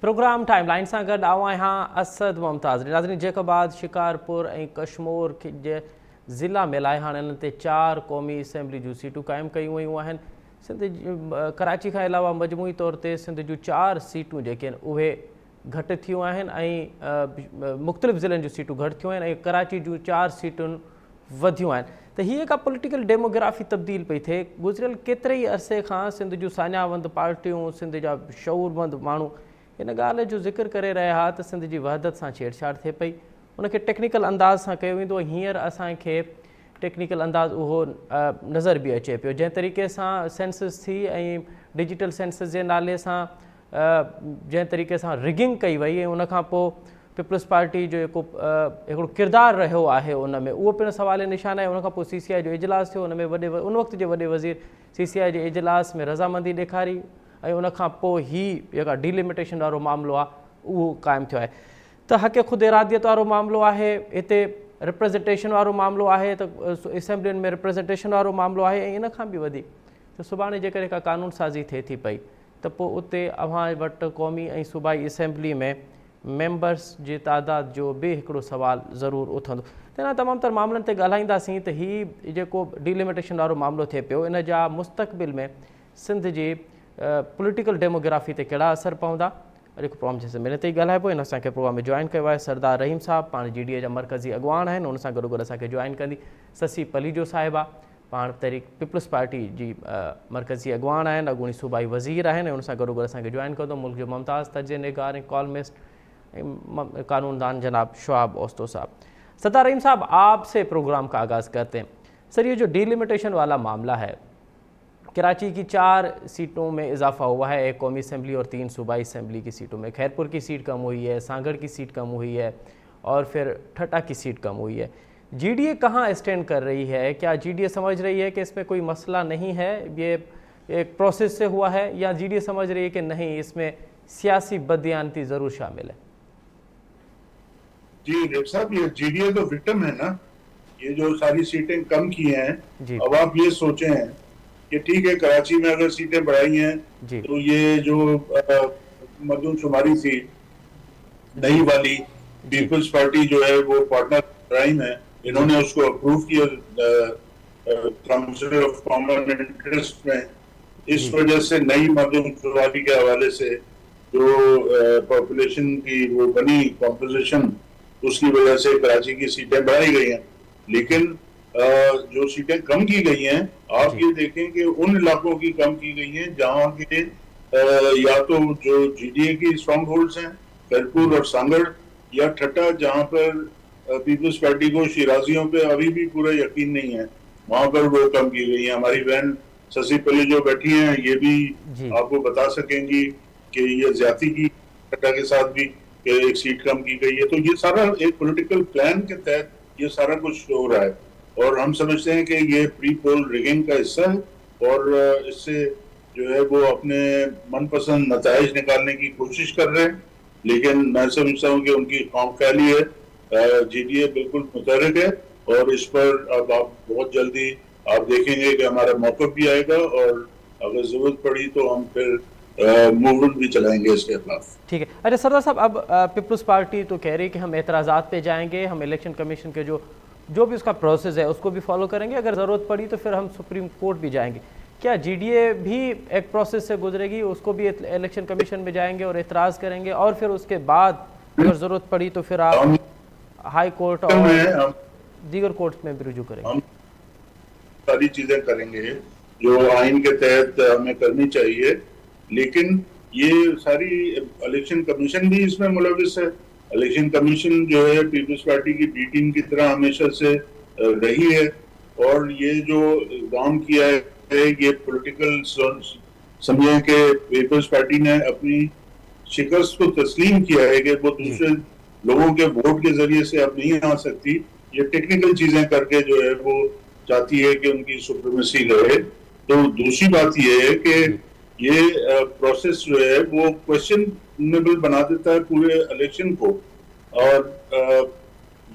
Programme time line से गड आऊँ यहाँ असद मुमताज़ नाज़रीन जेका बाद शिकारपुर कश्मीर के ज़िला में लाइ हाणे हिन ते 4 क़ौमी असेंबली जूं सीटूं क़ाइमु कयूं वयूं आहिनि। सिंध कराची खां अलावा मजमूई तौर ते सिंध जूं 4 सीटूं जेके आहिनि उहे घटि थियूं आहिनि ऐं मुख़्तलिफ़ ज़िलनि जूं सीटूं घटि थियूं आहिनि ऐं कराची जूं 4 सीटुनि वधियूं आहिनि। त हीअ का पॉलिटिकल डेमोग्राफी तब्दील पई थिए। गुज़िरियल केतिरे ई अरसे खां सिंध जूं सान्यावंद पार्टियूं सिंध जा शऊरमंद माण्हू इन ॻाल्हि जो ज़िक्र करे रहिया हुआ त सिंध जी वहदत सां छेड़छाड़ थिए पई, उनखे टेक्निकल अंदाज़ सां कयो वेंदो। हींअर असांखे टेक्निकल अंदाज़ उहो नज़र बि अचे पियो जंहिं तरीक़े सां सेंसस थी ऐं डिजिटल सेंसस जे नाले सां जंहिं तरीक़े सां रिगिंग कई वई ऐं उनखां पोइ पीपल्स पार्टी जो जेको हिकिड़ो किरदारु रहियो आहे उन में उहो पिणु सवाल निशान आहे। उनखां पोइ CCI जो इजलास थियो, उन में उन वक़्त जे वॾे वज़ीर CCI जे इजलास में रज़ामंदी ॾेखारी ऐं उनखां पोइ हीअ जेका डिलिमिटेशन वारो मामिलो आहे उहो क़ाइमु थियो आहे। त हक़ ख़ुदि इरादियत वारो मामिलो आहे, हिते रिप्रेज़ेंटेशन वारो मामिलो आहे, त असेंबलियुनि में रिप्रेज़ेंटेशन वारो मामिलो आहे ऐं इन खां बि वधीक त सुभाणे जेकॾहिं का कानून साज़ी थिए थी पई त पोइ उते अव्हां वटि क़ौमी ऐं सूबाई असेंबली में मेंबर्स जी तादाद जो बि हिकिड़ो सुवालु ज़रूरु उथंदो। त इन तमामु तर मामलनि ते ॻाल्हाईंदासीं त हीअ जेको डिलिमिटेशन वारो मामिलो थिए पियो इन जा मुस्तक़बिल में सिंध जी पॉलिटिकल डेमोग्राफी ते कहिड़ा असर पवंदा। अॼु प्रोग्राम जे ज़मीन ते ई ॻाल्हाइबो। हिन असांखे प्रोग्राम में जॉइन कयो आहे सरदार रहीम साहब, पाण GDA जा मरकज़ी अॻवान आहिनि। हुन सां गॾोगॾु असांखे जॉइन कंदी ससी पलीजो साहिबा, पाण तहरीक पीपल्स पार्टी जी मरकज़ी अॻवान आहिनि, अॻूणी सूबाई वज़ीर आहिनि। हुन सां गॾोगॾु असांखे जॉइन कंदो मुल्क जो मुमताज़ तर्जे निगार ऐं कॉलमिस्ट कानूनदान जनाब शुआब ओस्तो साहब। सरदार रहीम साहब, आपसे प्रोग्राम का आगाज़ करते हैं। सर, ये जो डिलिमिटेशन वाला मामला है, कराची की 4 सीटों में इजाफा हुआ है, 1 कौमी असेंबली और 3 सूबाई असेंबली की सीटों में। खैरपुर की सीट कम हुई है, सांगड़ की सीट कम हुई है और फिर ठट्टा की सीट कम हुई है। GDA कहाँ स्टैंड कर रही है? क्या GDA समझ रही है कि इसमें कोई मसला नहीं है, ये एक प्रोसेस से हुआ है, या GDA समझ रही है कि नहीं इसमें सियासी बददियानती ज़रूर शामिल है? जी डॉक्टर साहब, ये GDA तो विक्टिम है ना। ये जो सारी सीटें कम की हैं, अब आप ये सोचें कि ठीक है कराची में अगर सीटें बढ़ाई हैं तो ये जो मरदमशुमारी थी नई वाली, पीपल्स पार्टी जो है वो पार्टनर प्राइम है, इन्होंने उसको अप्रूव किया काउंसिल ऑफ कॉमन इंटरेस्ट में। इस वजह से नई मरदमशुमारी के हवाले से जो पॉपुलेशन की वो बनी कॉम्पोजिशन, उसकी वजह से कराची की सीटें बढ़ाई गई हैं। लेकिन जो सीटें कम की गई हैं, आप ये देखें कि उन इलाकों की कम की गई हैं जहां के या तो जो GDA की स्ट्रॉन्ग होल्ड्स हैं, खैरपुर और सांगड़, या ठट्टा जहां पर पीपल्स पार्टी को शिराजियों पे अभी भी पूरा यकीन नहीं है, वहां पर वो कम की गई है। हमारी बहन ससी पली जो बैठी हैं ये भी आपको बता सकेंगी कि ये ज्यादती की ठट्टा के साथ भी एक सीट कम की गई है। तो ये सारा एक पॉलिटिकल प्लान के तहत ये सारा कुछ हो रहा है और हम समझते हैं कि ये प्री पोल रिगिंग का हिस्सा है और इससे जो है वो अपने मनपसंद नताइज निकालने की कोशिश कर रहे हैं। लेकिन मैं समझता हूँ कि उनकी खामख्याली है। GDA बिल्कुल मुतहरिक है और इस पर अब आप बहुत जल्दी आप देखेंगे कि हमारा मौक़िफ़ भी आएगा और अगर जरूरत पड़ी तो हम फिर मूवमेंट भी चलाएंगे इसके खिलाफ। ठीक है। अच्छा सरदार साहब, अब पीपल्स पार्टी तो कह रही है कि हम एतराज़ात पे जाएंगे, हम इलेक्शन कमीशन के जो भी उसका प्रोसेस है उसको भी फॉलो करेंगे, अगर ज़रूरत पड़ी तो फिर हम सुप्रीम कोर्ट भी जाएंगे। क्या GDA भी एक प्रोसेस से गुजरेगी, उसको भी इलेक्शन कमीशन में जाएंगे और एतराज़ करेंगे और फिर उसके बाद अगर ज़रूरत पड़ी तो फिर आप हाई कोर्ट और दीगर कोर्ट में भी रुजू करेंगे? हम सारी चीज़ें करेंगे जो आइन के तहत हमें करनी चाहिए, लेकिन ये सारी इलेक्शन कमीशन भी इसमें मुलविस है। इलेक्शन कमीशन जो है पीपल्स पार्टी की बी टीम की तरह हमेशा से रही है और ये जो काम किया है ये पॉलिटिकल समझे कि पीपल्स पार्टी ने अपनी शिकस्त को तस्लीम किया है कि वो दूसरे लोगों के वोट के जरिए से अब नहीं आ सकती। ये टेक्निकल चीजें करके जो है वो चाहती है कि उनकी सुप्रीमेसी रहे। तो दूसरी बात ये है कि ये प्रोसेस जो है वो क्वेश्चनेबल बना देता है पूरे इलेक्शन को और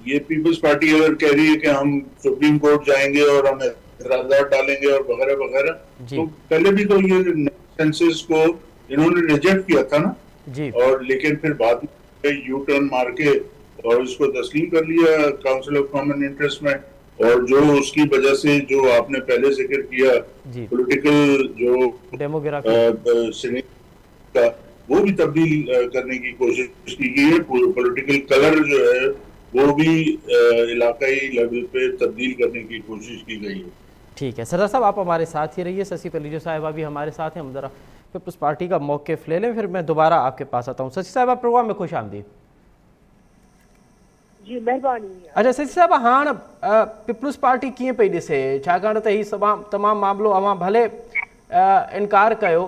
ये पीपल्स पार्टी अगर कह रही है कि हम सुप्रीम कोर्ट जाएंगे और हम एतराज़ात डालेंगे और वगैरह वगैरह, तो पहले भी तो ये सेंसस को इन्होंने रिजेक्ट किया था ना। जी और लेकिन फिर बाद में यू टर्न मार के और इसको तस्लीम कर लिया काउंसिल ऑफ कॉमन इंटरेस्ट में। और जो उसकी वजह से जो आपने पहले जिक्र किया जी पॉलिटिकल जो डेमोग्राफी। का वो भी तब्दील करने की कोशिश की गई है। पॉलिटिकल कलर जो है वो भी इलाकाई लेवल पे तब्दील करने की कोशिश की गई है। ठीक है सरदार साहब, आप हमारे साथ ही रहिए। शशि पलीजो साहिबा भी हमारे साथ हैं। हम ज़रा पीपल्स पार्टी का मौक़िफ़ ले लें, फिर मैं दोबारा आपके पास आता हूँ। शशि साहिबा, प्रोग्राम में खुश आमदीद। जी महिरबानी। अच्छा शशि साहिबा, हाँ पीपल्स पार्टी कीअं पई ॾिसे, छाकाणि त हीउ तमामु मामिलो अवां भले इनकार कयो,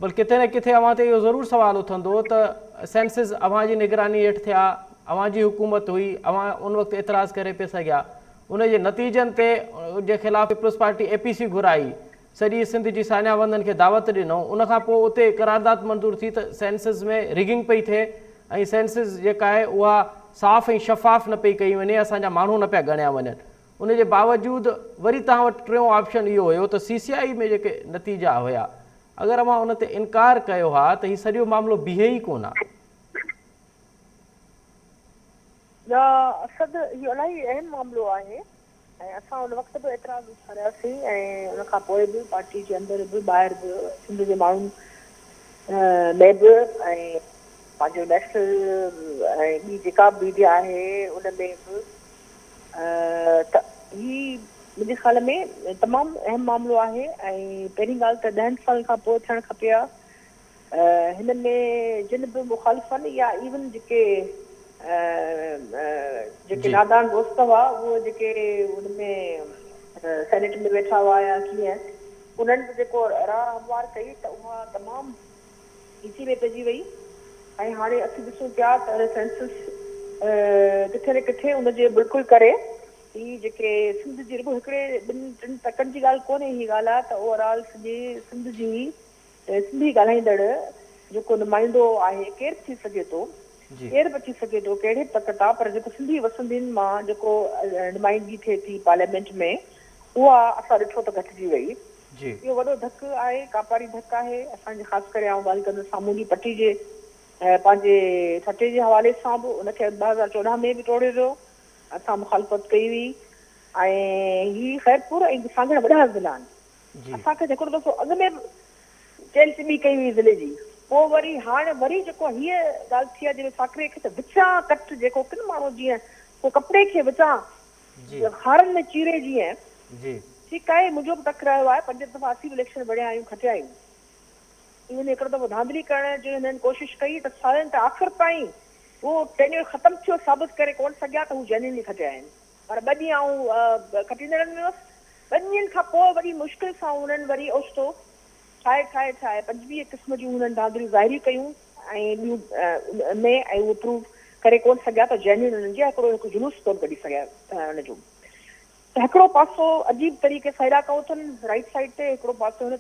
बल्कि किथे न किथे अवां ते इहो ज़रूरु सवाल उथंदो त सेंसिस अवां जी निगरानी हेठि थिया, अवां जी हुकूमत हुई, अवां उन वक़्तु एतिराज़ करे पिए सघिया, उन जे नतीजनि ते जे ख़िलाफ़ पीपल्स पार्टी APC घुराई, सॼी सिंध जी सान्यावंदनि खे दावत ॾिनऊं, उनखां पोइ उते करारदाद मंज़ूर थी त सेंसिस में रिगिंग पई थिए ऐं सेंसिस जेका आहे उहा साफ़ ऐं शफ़ाफ़ न पई कई वञे, असांजा माण्हू न पिया ॻणिया वञनि। उन जे बावजूदि वरी तव्हां वटि टियों ऑप्शन इहो हुयो त CCI में जेके नतीजा हुया, अगरि अवां उन ते इनकार कयो हा त हीउ सॼो मामिलो बीहे ई कोन हा। असद इहो इलाही अहम मामिलो आहे ऐं असां उन वक़्तु बि एतिराज़ उथारियासीं ऐं उन खां पोइ बि पार्टी जे अंदरि बि ॿाहिरि बि सिंध जे माण्हुनि में बि ऐं पंहिंजो नेशनल ऐं ॿी जेका बि मीडिया आहे उन में बि त ही मुंहिंजे ख़्याल में तमामु अहम मामिलो आहे। ऐं पहिरीं ॻाल्हि त 10 साल खां पोइ थियणु खपे हा। हिन में जिन बि मुखालिफ़ आहिनि या इवन जेके नादान दोस्त हुआ उहे जेके उनमें सेनेट में वेठा हुआ या कीअं, उन्हनि बि जेको राह हमवार कई त उहा तमामु ईज़ी में पइजी वई। ऐं हाणे असीं ॾिसूं पिया त सेंसस किथे न किथे उनजे बिल्कुलु करे ही जेके सिंध जी रुॻो हिकिड़े 2-3 टकनि जी ॻाल्हि कोन्हे, ही ॻाल्हि आहे त ओवरऑल सॼे सिंध जी सिंधी ॻाल्हाईंदड़ जेको नुमाइंदो आहे केरु थी सघे थो, केरु बि थी सघे थो, कहिड़े तकत आहे, पर जेको सिंधी वसंदीन मां जेको नुमाइंदगी थिए थी पार्लियामेंट में, उहा असां ॾिठो त घटिजी वई। इहो वॾो धकु आहे, कापारी धकु आहे असांजे। ख़ासि करे आउं ॻाल्हि कंदसि सामूंडी पट्टी जे पंहिंजे सटे जे हवाले सां बि उनखे 2014 में बि टोड़े वियो, असां मुखालफ़त कई हुई। ऐं ही ख़ैरपुर ऐं साॻिड़ा वॾा ज़िला आहिनि। असांखे हिकिड़ो दफ़ो अॻु में बि चेल चिॿी कई हुई ज़िले जी, पोइ वरी हाणे वरी जेको हीअ ॻाल्हि थी आहे जंहिंमें साकरे खे त विचां कट जेको किन माण्हू जीअं पोइ कपिड़े खे विचां हारनि में चीरे जीअं, ठीकु आहे, मुंहिंजो बि तक रहियो आहे। 5 दफ़ा असीं बि इलेक्शन विढ़िया आहियूं, खटिया आहियूं। इवन हिकिड़ो दफ़ो धांधली करण जो हिननि कोशिशि कई त सालनि त आख़िर ताईं उहो टेन्योर ख़तमु थियो साबित करे कोन सघिया त हू जेन्युइनली खटिया आहिनि। पर 2 ॾींहं आउं खटींदड़नि में हुअसि, 2 ॾींहंनि खां पोइ वरी मुश्किल सां उन्हनि वरी ओचितो ठाहे 25 क़िस्म जूं हुननि धांधलियूं ज़ाहिरी कयूं ऐं ॿियूं में ऐं उहो प्रूव करे कोन सघिया त जेन्युइन हुननि जी हिकिड़ो जुलूस कोन कढी सघिया हुनजो। त हिकिड़ो पासो अजीब तरीक़े सां हेॾा कयो अथनि राइट साइड ते, हिकिड़ो पासो हिन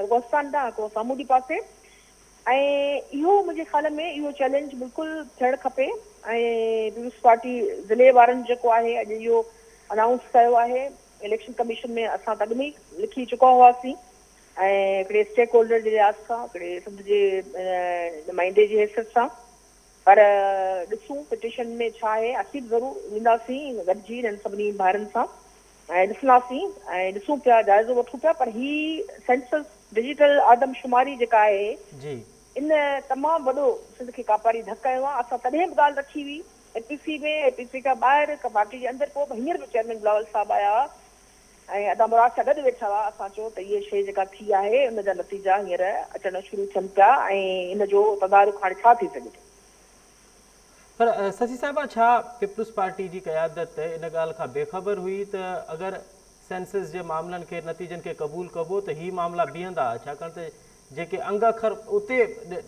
गोस्तान ॾांहुं, हिकिड़ो सामूंडी पासे। ऐं इहो मुंहिंजे ख़्याल में इहो चैलेंज बिल्कुलु थियणु खपे। ऐं पीपल्स पार्टी ज़िले वारनि जेको आहे अॼु इहो अनाउंस कयो आहे इलेक्शन कमीशन में, असां त अॻु में ई लिखी चुका हुआसीं ऐं हिकिड़े स्टेक होल्डर जे लिहाज़ सां, हिकिड़े सिंध जे नुमाइंदे जी हैसियत सां। पर ॾिसूं पिटिशन में छा आहे, असीं बि ज़रूरु वेंदासीं गॾिजी हिननि सभिनी भाइरनि सां ऐं ॾिसंदासीं ऐं ॾिसूं पिया, जाइज़ो वठूं पिया। पर ही सेंसस डिजिटल आदमशुमारी जेका आहे इन तमामु वॾो सिंध खे कापारी धकु कयो आहे। असां तॾहिं बि ॻाल्हि रखी हुई APC में, APC खां ॿाहिरि पार्टी जे अंदरि, पोइ हींअर बि चेयरमैन बिलावल साहिबु आया ऐं अदा मुराद सां गॾु वेठा हुआ। असां चयो त इहा शइ जेका थी आहे उन जा नतीजा हींअर अचणु शुरू थियनि पिया ऐं इन जो तदारुक हाणे छा थी सघे थो। पर शशि साहिबा, छा पीपल्स पार्टी जी क़यादत इन ॻाल्हि खां बेख़बर हुई त अगरि सेंसस जे मामलनि खे नतीजनि खे क़बूल कबो त ही मामला बीहंदा, छाकाणि त जेके अंग अखर उते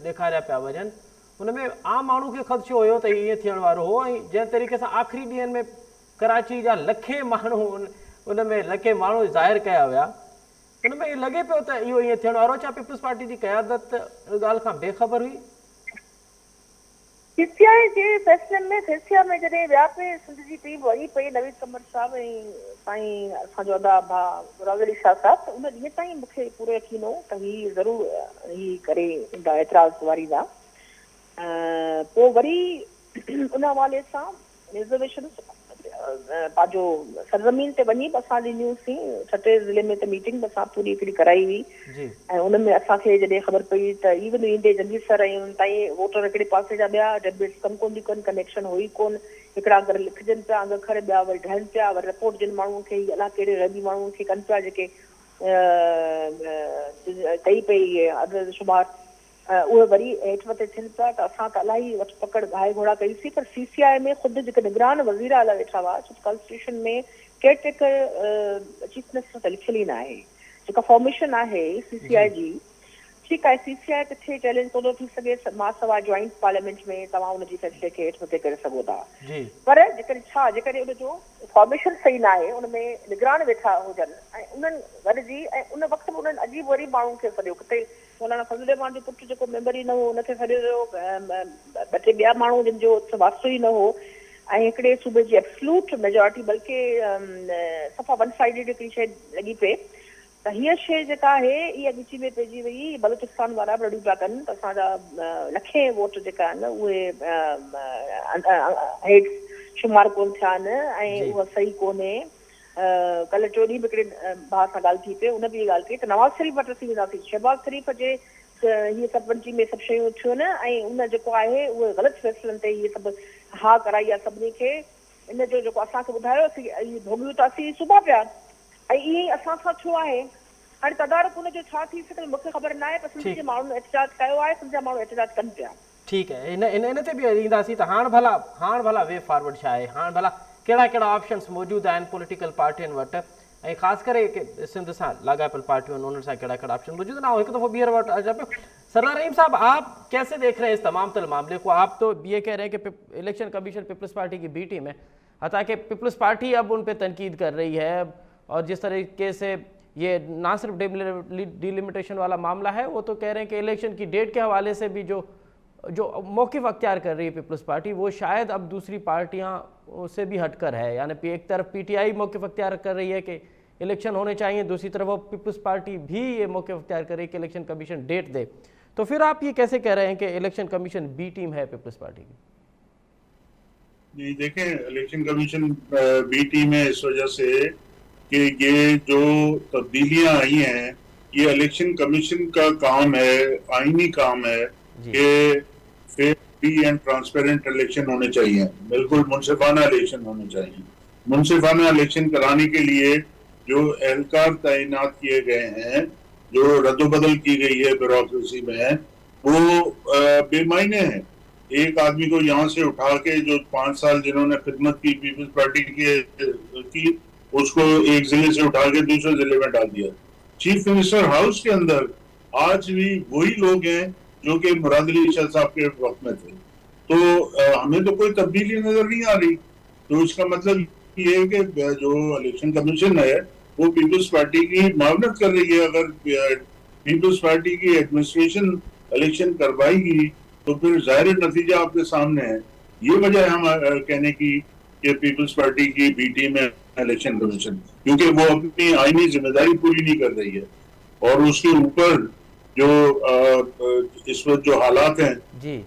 ॾेखारिया पिया वञनि उन में आम माण्हू खे ख़दशो हुयो त ईअं थियण वारो हो। ऐं जंहिं तरीक़े सां आख़िरी ॾींहंनि में कराची जा लखे माण्हू उन में लखे माण्हू ज़ाहिर कया विया, उन में लॻे पियो त इहो ईअं थियण वारो। छा पीपल्स पार्टी जी क़यादत ॻाल्हि खां बेख़बर हुई? CCI जे फैसलनि में फैसिया में जॾहिं विया पिए, सिंध जी टीम वही पई नवीद कमर साहिबु ऐं साईं असांजो अदा भाउ मुराद अली शाह साहिबु, त उन ॾींहं ताईं मूंखे पूरो यकीन हो त ही ज़रूरु ही करे ईंदा एतिराज़ वारींदा। पोइ वरी उन हवाले सां रिजर्वेशन पंहिंजो सरज़मीन ते वञी बि असां ॾिनियूंसीं। छटे ज़िले में त मीटिंग बि असां पूरी हिकिड़ी कराई हुई ऐं उन में असांखे जॾहिं ख़बर पई त इवन ईंदे जंगीर सर ऐं ताईं वोटर हिकिड़े पासे जा ॿिया डेबिट्स कमु कोन थियूं कनि, कनेक्शन हुई कोन, हिकिड़ा अगरि लिखजनि पिया अखर ॿिया वरी ढहनि पिया, वरी रिपोर्ट जिन माण्हुनि खे अलाह कहिड़े रबी माण्हुनि खे कनि पिया जेके कई पई अदद शुमार, उहे वरी हेठि मथे थियनि पिया। त असां त इलाही वठ पकड़ घाए घोड़ा कईसीं, पर CCI में ख़ुदि जेके निगरान वज़ीर आला वेठा हुआ, छो कॉन्स्टिट्यूशन में केयरटेकर चीफ मिनिस्टर त लिखियल ई न आहे, जेका फॉर्मेशन आहे CCI जी। ठीकु आहे, CCI किथे चैलेंज कोन थी सघे, मां सवाइ जॉइंट पार्लियामेंट में तव्हां हुनजी फ़ैसिले खे हेठि मथे करे सघो था, पर जेकॾहिं उनजो फॉर्मेशन सही न आहे, उनमें निगरान वेठा हुजनि ऐं उन्हनि गॾिजी ऐं उन वक़्त में उन्हनि अजीब वरी माण्हुनि खे सॼो किथे मौलाना फज़ल रहमान जो पुटु जेको मेंबर ई न हो उनखे सॼो ॿ टे ॿिया माण्हू जिन जो वास्तो ई न हो ऐं हिकिड़े सूबे जी एब्सलूट मेजॉरिटी बल्कि सफ़ा वन साइडेड हिकिड़ी शइ लॻी पए। त हीअ शइ जेका आहे इहा ॻिची में पइजी वई। बलूचिस्तान वारा बि रड़ियूं पिया कनि त असांजा लखे वोट जेका आहिनि उहे हेठि शुमार कोन थिया आहिनि ऐं उहा सही कोन्हे। कल्ह टियों ॾींहुं बि हिकिड़े भाउ सां ॻाल्हि थी पई, उन बि इहा ॻाल्हि कई त नवाज़ शरीफ़ वटि असीं वेंदासीं, शहबाज़ शरीफ़ जे हीअ सरपंची में सभु शयूं थियूं आहिनि ऐं उन जेको आहे उहे ग़लति फ़ैसिलनि ते इहे सभु हा कराई आहे सभिनी खे। इन जो जेको असांखे ॿुधायो असीं भोॻियूं त असीं सुबुह पिया ऐं ईअं ई असां सां थियो आहे। हाणे तदारक हुनजो छा थी सघे मूंखे ख़बर न आहे, पर सिंध जे माण्हुनि एहतिजाज कयो आहे, सिंध जा माण्हू एहतिजाज कनि पिया। ठीकु आहे, इन ते बि ईंदासीं। त हाणे भला वे फॉरवर्ड छा आहे, हाणे भला कहिड़ा ऑप्शन्स मौजूदु आहिनि पॉलिटिकल पार्टियुनि वटि ऐं ख़ासि करे सिंध सां लाॻापियल पार्टियूं आहिनि उन्हनि सां कहिड़ा ऑप्शन मौजूद ना हो। हिकु दफ़ो ॿीहर वटि अचा पियो। सरदार रहीम साहब, आप कैसे देख रहे हैं इस तमाम तर मामले को? आप तो ये कह रहे हैं कि इलेक्शन कमीशन पीपल्स पार्टी की बी टीम है, हालांकि पीपल्स पार्टी अब उन पर तनकीद कर रही है और जिस तरीके से ये ना सिर्फ डिलिमिटेशन वाला मामला है, वो तो कह रहे हैं कि इलेक्शन की डेट के हवाले से भी जो मौक़िफ़ अख्तियार कर रही है पीपल्स पार्टी, वो शायद अब दूसरी पार्टियां से भी हटकर है। यानी एक तरफ PTI मौक़िफ़ अख्तियार कर रही है कि इलेक्शन होने चाहिए, दूसरी तरफ वो पीपल्स पार्टी भी ये मौक़िफ़ अख्तियार कर रही है कि इलेक्शन कमीशन डेट दे। तो फिर आप ये कैसे कह रहे हैं कि इलेक्शन कमीशन बी टीम है पीपल्स पार्टी की? जी देखें, इलेक्शन कमीशन बी टीम है इस वजह से कि ये जो तब्दीलियां आई हैं, ये इलेक्शन कमीशन का काम है, आईनी काम है कि fair, free and transparent election होने चाहिए, बिल्कुल मुनसिफाना इलेक्शन होने चाहिए। मुनसिफाना इलेक्शन कराने के लिए जो एहलकार तैनात किए गए हैं, जो रद्दोबदल की गई है ब्यूरोक्रेसी में, वो बेमायने है। एक आदमी को यहाँ से उठा के जो 5 साल जिन्होंने खिदमत की पीपल्स पार्टी की उसको एक जिले से उठा के दूसरे जिले में डाल दिया। चीफ मिनिस्टर हाउस के अंदर आज भी वही लोग हैं जो कि मुराद अली शाह साहब के वक्त में थे। तो हमें तो कोई तब्दीली नजर नहीं आ रही। तो इसका मतलब ये है कि जो इलेक्शन कमीशन है वो पीपल्स पार्टी की मावनत कर रही है। अगर पीपल्स पार्टी की एडमिनिस्ट्रेशन इलेक्शन करवाएगी तो फिर जाहिर नतीजा आपके सामने है। ये वजह हम कहने की कि पीपल्स पार्टी की बी टीम है इलेक्शन कमीशन, क्योंकि वो अपनी आईनी जिम्मेदारी पूरी नहीं कर रही है। और उसके ऊपर जो इस वक्त जो हालात हैं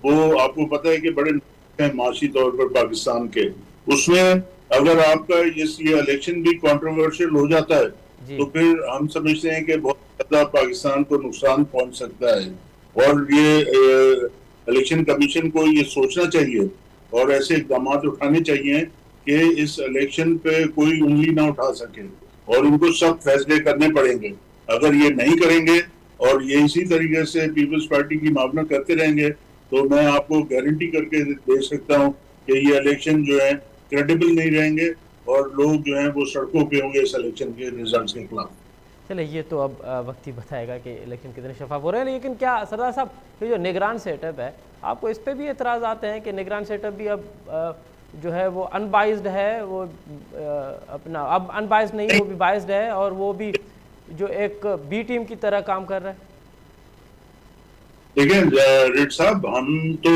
वो आपको पता है कि बड़े हैं माशी तौर पर पाकिस्तान के। उसमें अगर आपका ये इलेक्शन भी कंट्रोवर्शियल हो जाता है तो फिर हम समझते हैं कि बहुत ज्यादा पाकिस्तान को नुकसान पहुंच सकता है। और ये इलेक्शन कमीशन को ये सोचना चाहिए और ऐसे इकदाम उठाने चाहिए कि इस इलेक्शन पे कोई उंगली ना उठा सके और इनको सब फैसले करने पड़ेंगे। अगर ये नहीं करेंगे और ये इसी तरीके से पीपल्स पार्टी की मावनत करते रहेंगे तो मैं आपको गारंटी करके दे सकता हूँ कि ये इलेक्शन जो है क्रेडिबल नहीं रहेंगे और लोग जो हैं वो सड़कों पे होंगे इस इलेक्शन के रिजल्ट के खिलाफ। चलिए, ये तो अब वक्त ही बताएगा कि इलेक्शन कितने शफाफ हो रहे हैं। लेकिन क्या सरदार साहब, ये जो निगरान सेटअप है, आपको इस पर भी एतराज़ आते हैं कि निगरान सेटअप भी अब जो है वो अनबाइज्ड है, वो अपना अब अनबाइज्ड नहीं, वो भी बाइज्ड है और वो भी जो एक बी टीम की तरह काम कर रहा है? देखिए रेड साहब, हम तो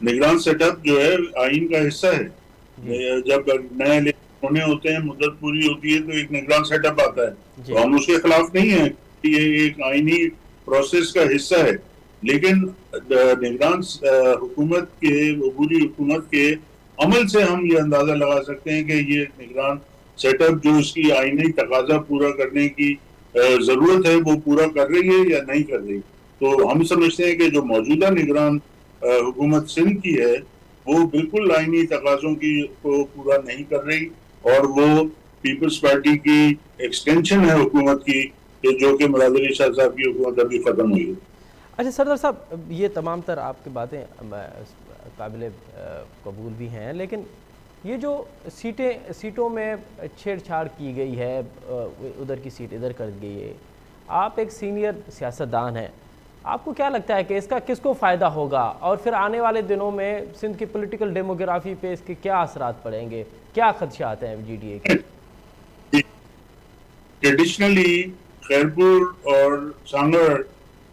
निगरान सेटअप जो है आइन का हिस्सा है। जब नए इलेक्शन होने होते हैं, मुद्दत पूरी होती है तो एक निगरान सेटअप आता है, तो हम उसके खिलाफ नहीं है। ये एक आईनी प्रोसेस का हिस्सा है। لیکن نگران حکومت کے عبوری حکومت کے عمل سے ہم یہ اندازہ لگا سکتے ہیں کہ یہ نگران سیٹ اپ جو اس کی آئینی تقاضا پورا کرنے کی ضرورت ہے وہ پورا کر رہی ہے یا نہیں کر رہی. تو ہم سمجھتے ہیں کہ جو موجودہ نگران حکومت سندھ کی ہے وہ بالکل آئینی تقاضوں کی کو پورا نہیں کر رہی اور وہ پیپلز پارٹی کی ایکسٹینشن ہے حکومت کی کہ جو کہ مراد علی شاہ صاحب کی حکومت ابھی ختم ہوئی ہے. اچھا سردار صاحب، یہ تمام تر آپ کی باتیں قابل قبول بھی ہیں، لیکن یہ جو سیٹوں میں چھیڑ چھاڑ کی گئی ہے، ادھر کی سیٹ ادھر کر گئی ہے، آپ ایک سینئر سیاستدان ہیں، آپ کو کیا لگتا ہے کہ اس کا کس کو فائدہ ہوگا اور پھر آنے والے دنوں میں سندھ کی پولیٹیکل ڈیموگرافی پہ اس کے کیا اثرات پڑیں گے؟ کیا خدشات ہیں جی ڈی اے کے؟ ٹریڈیشنلی خیرپور اور سانگڑ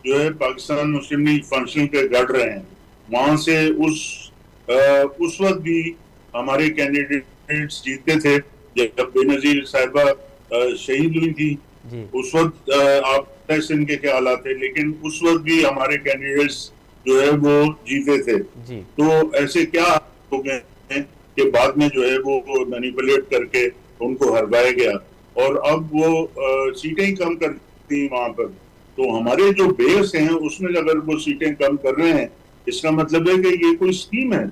جو ہے پاکستان مسلم لیگ فنکشن کے گڑ رہے ہیں. وہاں سے اس وقت بھی ہمارے کینڈیڈیٹس جیتے تھے جب بے نظیر صاحبہ شہید ہوئی تھی. اس وقت آپ سندھ کے کیا حالات تھے، لیکن اس وقت بھی ہمارے کینڈیڈیٹس جو ہے وہ جیتے تھے. تو ایسے کیا ہو گئے ہیں کہ بعد میں جو ہے وہ مینیپولیٹ کر کے ان کو ہروایا گیا اور اب وہ سیٹیں کم کر دی وہاں پر. تو ہمارے جو بیس ہیں اس میں اگر وہ سیٹیں کم کر رہے ہیں اس کا مطلب ہے کہ یہ کوئی اسکیم ہے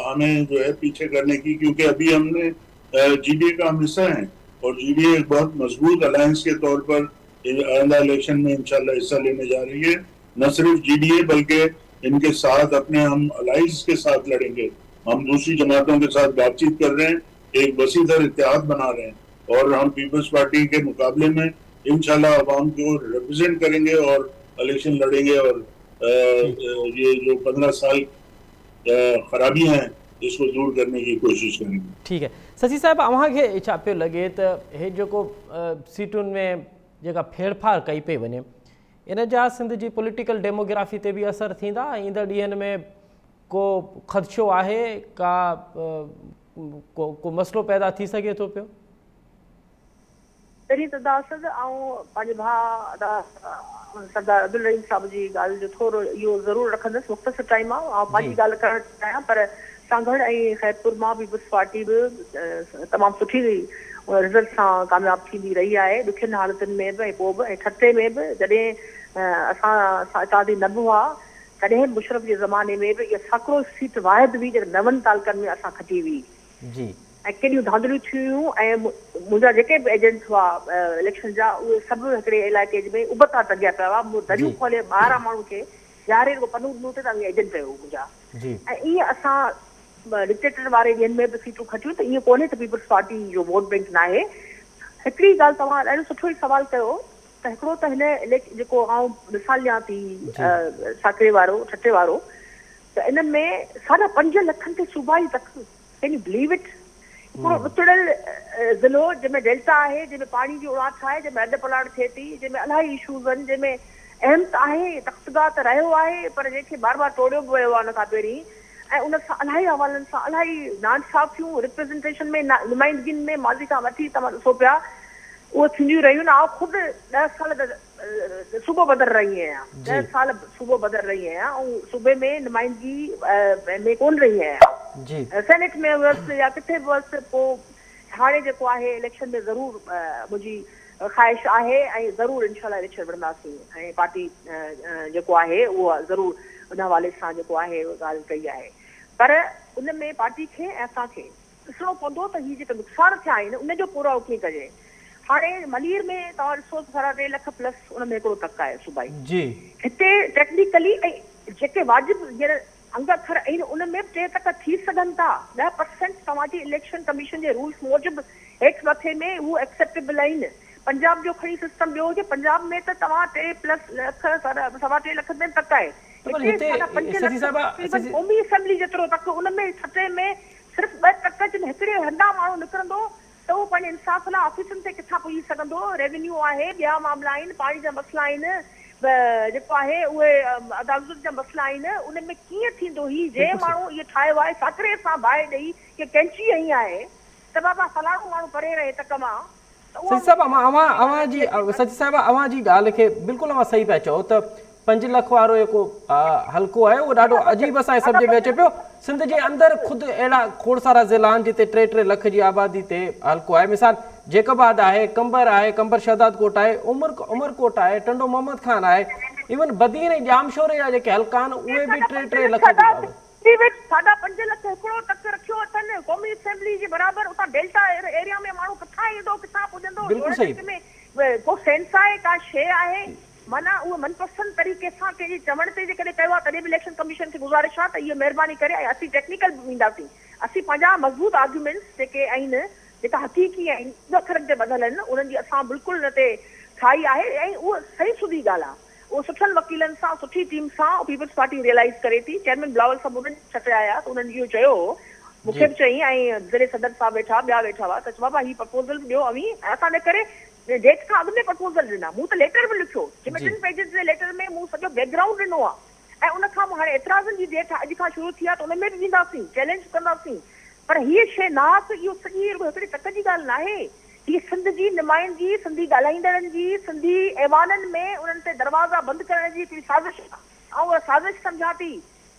ہمیں جو ہے پیچھے کرنے کی، کیونکہ ابھی ہم نے جی ڈی اے کا ہم حصہ ہیں اور جی ڈی اے ایک بہت مضبوط الائنس کے طور پر آئندہ الیکشن میں انشاءاللہ حصہ لینے جا رہی ہے. نہ صرف جی ڈی اے بلکہ ان کے ساتھ اپنے ہم الائنس کے ساتھ لڑیں گے. ہم دوسری جماعتوں کے ساتھ بات چیت کر رہے ہیں، ایک وسیع تر اتحاد بنا رہے ہیں اور ہم پیپلز پارٹی کے مقابلے میں انشاءاللہ عوام کو ریپرزینٹ کریں گے اور الیکشن لڑیں گے اور یہ جو 15 سال خرابیاں ہیں اس کو دور کرنے کی کوشش کریں گے. ٹھیک ہے سسی صاحب، اوہاں کے छा पियो लॻे त हे जेको सीटुनि में जेका फेरफार कई पई वञे इन जा सिंध जी पॉलिटिकल डेमोग्राफी ते बि असर थींदा? ईंदड़ ॾींहंनि में को ख़दशो आहे, को मसइलो पैदा थी सघे थो पियो? पहिरीं त दासद ऐं पंहिंजे भाउ सरदार अब्दुल रहीम साहिब जी ॻाल्हि जो थोरो इहो ज़रूरु रखंदसि, मुख़्तसिर टाइम आहे ऐं पंहिंजी ॻाल्हि करणु चाहियां. पर सांगड़ ऐं खैरपुर मां पीपल्स पार्टी बि तमामु सुठी रिज़ल्ट सां कामयाबु थींदी रही आहे, ॾुखियनि हालतुनि में बि ऐं पोइ बि. ऐं ठटे में बि जॾहिं असां इतादी न बि हुआ तॾहिं मुशरफ जे ज़माने में बि इहा सैकड़ो सीट वाहिद हुई जॾहिं 9 तालुकनि में असां खटी हुई ऐं केॾियूं धांधलियूं थियूं. ऐं मुंहिंजा जेके बि एजेंट हुआ इलेक्शन जा उहे सभु हिकिड़े इलाइक़े में उबता टंगिया पिया हुआ. मूं दरियूं खोले ॿाहिरां माण्हू खे यारे पनूर ते तव्हां एजेंट कयो मुंहिंजा. ऐं ईअं असां डिक्टेटर वारे ॾींहंनि में बि सीटूं खटियूं. त ईअं कोन्हे त पीपल्स पार्टी जो वोट बैंक न आहे. हिकिड़ी ॻाल्हि तव्हां ॾाढो सुठो ई सुवालु कयो त हिकिड़ो त हिन जेको आउं मिसाल ॾियां थी साकरे वारो ठटे वारो, त इन में 5.5 लखनि ते सूबाई तक, कैन यू बिलीव इट? हिकिड़ो विचड़ियल ज़िलो जंहिंमें डेल्टा आहे, जंहिंमें पाणी जी उड़ाथ आहे, जंहिंमें अधु पलाण थिए थी, जंहिंमें इलाही इशूज़ आहिनि, जंहिंमें अहम त आहे तख़्तगा त रहियो आहे पर जंहिंखे बार बार टोड़ियो बि वियो आहे हुन खां पहिरीं. ऐं उन सां इलाही हवालनि सां इलाही नाइंसाफ़ियूं रिप्रेज़ेंटेशन में नुमाइंदगियुनि में माज़ी खां वठी तव्हां ॾिसो पिया उहे थींदियूं रहियूं न. आउं ख़ुदि 10 साल सूबो बदल रही आहियां, 10 साल सूबो बदल रही आहियां ऐं सूबे में नुमाइंदगी में कोन रही आहियां, सेनेट में हुअसि या किथे बि हुअसि. पोइ हाणे जेको आहे इलेक्शन में ज़रूरु मुंहिंजी ख़्वाहिश आहे ऐं ज़रूरु इनशाला इलेक्शन विढ़ंदासीं ऐं पार्टी जेको आहे उहा ज़रूरु उन हवाले सां जेको आहे ॻाल्हि कई आहे. पर उन में पार्टी खे ऐं असांखे ॾिसणो पवंदो त हीअ जेके नुक़सान थिया आहिनि उनजो पूरो कीअं कजे. हाणे मलीर में तव्हां ॾिसो 3.5 लख प्लस उन में हिकिड़ो तक आहे सूबाई. हिते टेक्निकली ऐं जेके वाजिबु हींअर अंग अखर आहिनि उन में 3% थी सघनि था. 10% तव्हांजी इलेक्शन कमीशन जे रूल्स मूजिबि हेठि मथे में उहो एक्सेप्टेबल आहिनि. पंजाब जो खणी सिस्टम ॿियो हुजे, पंजाब में त तव्हां 3+ लख 3.25 लख में तक आहे. क़ौमी असेंबली जेतिरो तक उन में 6 में सिर्फ़ु 2% हिकिड़े हंधा माण्हू निकिरंदो त उहो पंहिंजे इंसाफ़ लाइ ऑफिसनि ते किथां पुॼी सघंदो. रेवेन्यू आहे, ॿिया मामला आहिनि, पाणी जा मसइला आहिनि, जेको आहे उहे अदालतुनि जा मसइला आहिनि. उन में कीअं थींदो ही जे माण्हू इहो ठाहियो आहे साकरे सां बाहि ॾेई की कैंची आई आहे त बाबा फलाणो माण्हू परे रहे तक मां. सची साहिब, अवां जी ॻाल्हि खे बिल्कुलु अवां सही पिया चओ त 5 लख वारो जेको हल्को आहे उहो ॾाढो अजीब असांजे सम्झ में अचे पियो। सिंध जे अंदरि ख़ुदि अहिड़ा खोड़ सारा ज़िला आहिनि जिते 3-3 लख जी आबादी ते हल्को आहे। मिसाल जेकबाद आहे, कंबर आहे, कंबर शहदाद कोट आहे, उमरकोट आहे, टंडो मोहम्मद खान आहे, इवन बदीन ऐं जामशोरे जा जेके हल्का आहिनि उहे बि 3-3 लख जी आबादी। साढा 5 लख हिकिड़ो तक रखियो अथनि क़ौमी असेंबली जे बराबरि। उतां डेल्टा एरिया में माण्हू किथां ईंदो किथां पुॼंदो, बिल्कुलु सही को सेंस आहे का शइ आहे? माना उहो मनपसंद तरीक़े सां कंहिंजे चवण ते जेकॾहिं कयो आहे तॾहिं बि इलेक्शन कमीशन खे गुज़ारिश आहे त इहो महिरबानी करे ऐं असीं टेक्निकल वेंदासीं। असीं पंहिंजा मज़बूत आर्ग्यूमेंट्स जेके आहिनि जेका हक़ीक़ी आहिनि अखर ते ॿधल आहिनि उन्हनि जी असां बिल्कुलु हुन ते ठाही आहे ऐं उहो सही सुधी ॻाल्हि आहे। उहो सुठनि वकीलनि सां सुठी टीम सां पीपल्स पार्टी रियलाइज़ करे थी। चेयरमैन बिलावल साहब उन्हनि छटिया आया त उन्हनि इहो चयो, मूंखे बि चई ऐं ज़िले सदर साहब वेठा ॿिया वेठा हुआ त बाबा हीउ प्रपोज़ल ॾियो अवी ऐं असां करे डेट खां अॻु में प्रपोज़ल ॾिना। मूं त लेटर बि लिखियो, जंहिंमें 3 पेजिस जे लेटर में मूं सॼो बैकग्राउंड ॾिनो आहे ऐं उन खां हाणे एतिराज़नि जी डेट अॼु खां शुरू थी आहे त उन में बि ॾींदासीं, चैलेंज कंदासीं। पर हीअ शइ नास इहो सॼी हिकिड़ी तक जी ॻाल्हि न आहे। हीअ सिंध जी नुमाइंदगी सिंधी ॻाल्हाईंदड़नि जी सिंधी ऐवाननि में उन्हनि ते दरवाज़ा बंदि करण जी हिकिड़ी साज़िश आहे। ऐं उहा साज़िश सम्झां थी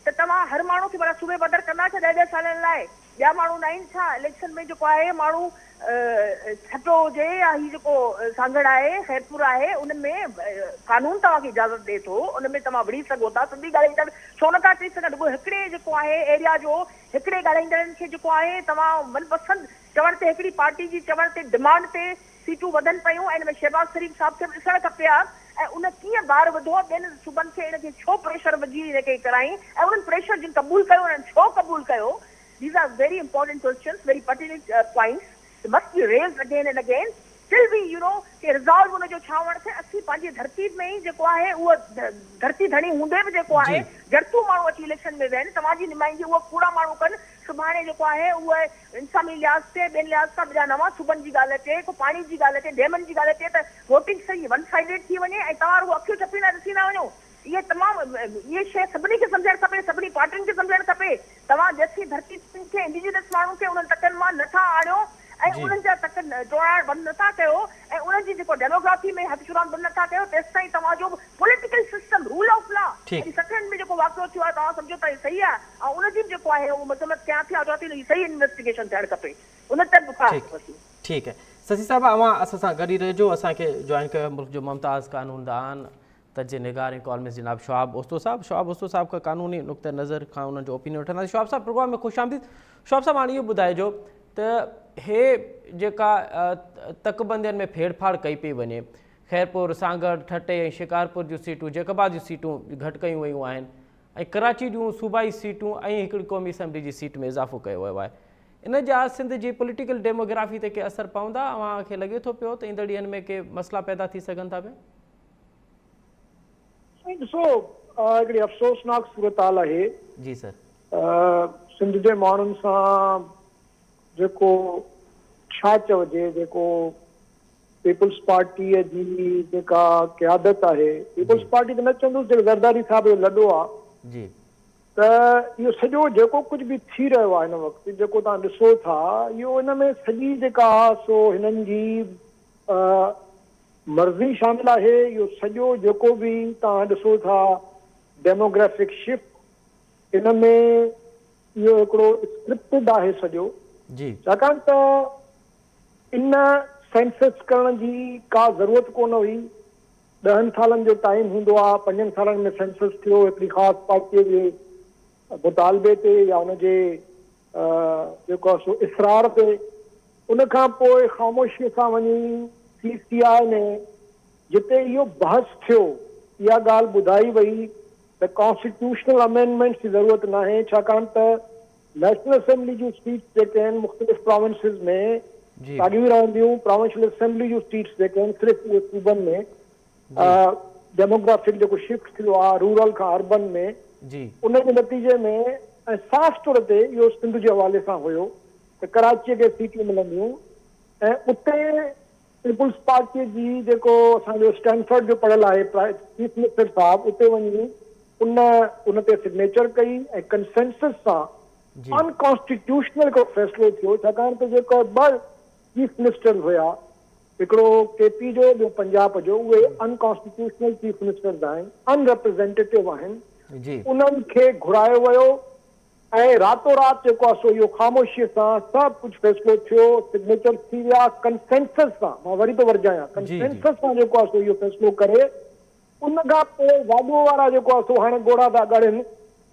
त तव्हां हर माण्हू खे भला सूबे बदर कंदा छा 10-10 सालनि लाइ? ॿिया माण्हू न आहिनि छा? इलेक्शन में जेको आहे माण्हू छटो हुजे या हीउ जेको सांगड़ आहे ख़ैरपुर आहे उन में कानून तव्हांखे इजाज़त ॾिए थो, उन में तव्हां विढ़ी सघो था। सिंधी ॻाल्हाईंदड़ छो नथा चई सघनि? रुॻो हिकिड़े जेको आहे एरिया जो हिकिड़े ॻाल्हाईंदड़नि खे जेको आहे तव्हां मनपसंद चवण ते हिकिड़ी पार्टी जी चवण ते डिमांड ते सीटूं वधनि पियूं ऐं हिन में शहबाज़ शरीफ़ साहब खे बि ॾिसणु खपे हा ऐं उन कीअं ॿार वधो ॿियनि सूबनि खे इनखे छो प्रेशर विझी हिनखे कराई ऐं उन्हनि प्रेशर जिन क़बूल कयो उन्हनि छो क़बूल कयो? These are very important questions, very pertinent points. They must be raised again and again. Till we, कि रिज़ॉल्व उन जो छा वण थिए। असीं पंहिंजी धरती में ई जेको आहे उहो धरती धणी हूंदे बि जेको आहे जड़तू माण्हू अची इलेक्शन में वेहनि, तव्हांजी नुमाइंदगी उहा कूड़ा माण्हू कनि। सुभाणे जेको आहे उहे इंसानी लिहाज़ ते ॿियनि लिहाज़ सां ॿिया नवां सूबनि जी ॻाल्हि अचे, को पाणी जी ॻाल्हि अचे, डेमनि जी ॻाल्हि अचे त वोटिंग सही वन साइडेड थी वञे ऐं तव्हां रुॻो अखियूं चपींदा ॾिसी न वञो। इहे तमामु इहे शइ सभिनी खे सम्झणु खपे, सभिनी पार्टियुनि खे सम्झणु खपे। तव्हां जेसी धरती खे इंडिजिनस माण्हू खे उन्हनि तकनि मां नथा आणियो ऐं उन्हनि जा तक जोड़ाइण बंदि नथा कयो ऐं उन्हनि जी जेको डेमोग्राफी में हथशुरान बंदि नथा कयो तेसि ताईं तव्हांजो political system rule of law सखनि में जेको वाक़ियो थियो आहे तव्हां सम्झो त सही आहे ऐं उनजी जेको आहे उहो मज़म्मत कयां थी चवां थी सही इन्वेस्टिगेशन थियणु खपे उन ते ठीकु आहे। शशि साहिब अवां असां सां गॾु ई रहिजो। असांखे जॉइन कयो मुल्क जो मुमताज़ कानूनदान तजे निगार ऐं कॉलमिस्ट जनाब शहाब उस्तो साहब। शहाब उस्तो साहब खां कानूनी नुक़्ते नज़र खां उन्हनि जो ओपिनियन वठंदासीं। शहाब साहब प्रोग्राम में ख़ुशि आमदीद। शहाब साहब हाणे इहो ॿुधाइजो त हे जेका तकबंदियुनि में फेरफार कई पई वञे, ख़ैरपुर, सांगड़, ठटे ऐं शिकारपुर जूं सीटूं, जेकबाद जूं सीटूं घटि कयूं वयूं आहिनि ऐं कराची जूं सूबाई सीटूं ऐं हिकिड़ी क़ौमी असेंबली जी सीट में इज़ाफ़ो कयो वियो आहे, इन जा सिंध जी पॉलिटिकल डेमोग्राफी ते के असर पवंदा? अव्हांखे लॻे थो पियो त ईंदड़ ॾींहंनि में के मसइला पैदा थी सघनि था पिया? ॾिसो हिकिड़ी अफ़सोसनाक सूरत हाल आहे जी सर। सिंध जे माण्हुनि सां जेको छा चइजे जेको पीपल्स पार्टीअ जी जेका क़यादत आहे, पीपल्स पार्टी त न चवंदुसि ज़रदारी साहिब जो लॾो आहे जी, त इहो सॼो जेको कुझु बि थी रहियो आहे हिन वक़्तु जेको तव्हां ॾिसो था इहो हिन में सॼी जेका आहे सो हिननि जी मर्ज़ी शामिल आहे। इहो सॼो जेको बि तव्हां ॾिसो था डेमोग्राफिक शिफ्ट इन में इहो हिकिड़ो स्क्रिप्टेड आहे सॼो जी, छाकाणि त इन सेंसस करण जी का ज़रूरत कोन हुई। 10 सालनि जो टाइम हूंदो आहे, 5 सालनि में सेंसस थियो हिकिड़ी ख़ासि पार्टीअ जे मुतालबे ते या हुनजे जेको आहे सो इसरार ते, उन खां पोइ ख़ामोशीअ सां वञी CCI ने जिते इहो बहस थियो इहा ॻाल्हि ॿुधाई वई त कॉन्स्टिट्यूशनल अमेंडमेंट्स जी ज़रूरत न आहे छाकाणि त नेशनल असेंबली जूं सीट्स जेके आहिनि मुख़्तलिफ़ प्रोविंसिस में साॻियूं रहंदियूं। प्रोविंशियल असेंबली जूं सीट्स जेके आहिनि सिर्फ़ु उहे सूबनि में डेमोग्राफिक जेको शिफ्ट थियो आहे रूरल खां अर्बन में उन जे नतीजे में ऐं साफ़ तौर ते इहो सिंध जे हवाले सां हुयो त कराचीअ खे सीटियूं मिलंदियूं ऐं उते पीपल्स पार्टीअ जी जेको असांजो स्टैनफर्ड जो पढ़ियल आहे चीफ मिनिस्टर साहब उते वञी उन ते सिग्नेचर कई ऐं कंसेंसस सां अनकॉन्स्टिट्यूशनल को फ़ैसिलो थियो छाकाणि त जेको 2 चीफ मिनिस्टर हुया हिकिड़ो केपी जो, ॿियो पंजाब जो, उहे अनकॉन्स्टिट्यूशनल चीफ मिनिस्टर्स आहिनि, अनरिप्रेज़ेंटेटिव आहिनि। जी उन्हनि खे घुरायो वियो ऐं रातो राति जेको आहे सो इहो ख़ामोशीअ सां सभु कुझु फ़ैसिलो थियो, सिग्नेचर थी विया कंसेंसस सां। मां वरी थो वरजायां, कंसेंसस सां जेको आहे सो इहो फ़ैसिलो करे उन खां पोइ वाॻो वारा जेको आहे सो हाणे घोड़ा था ॻड़नि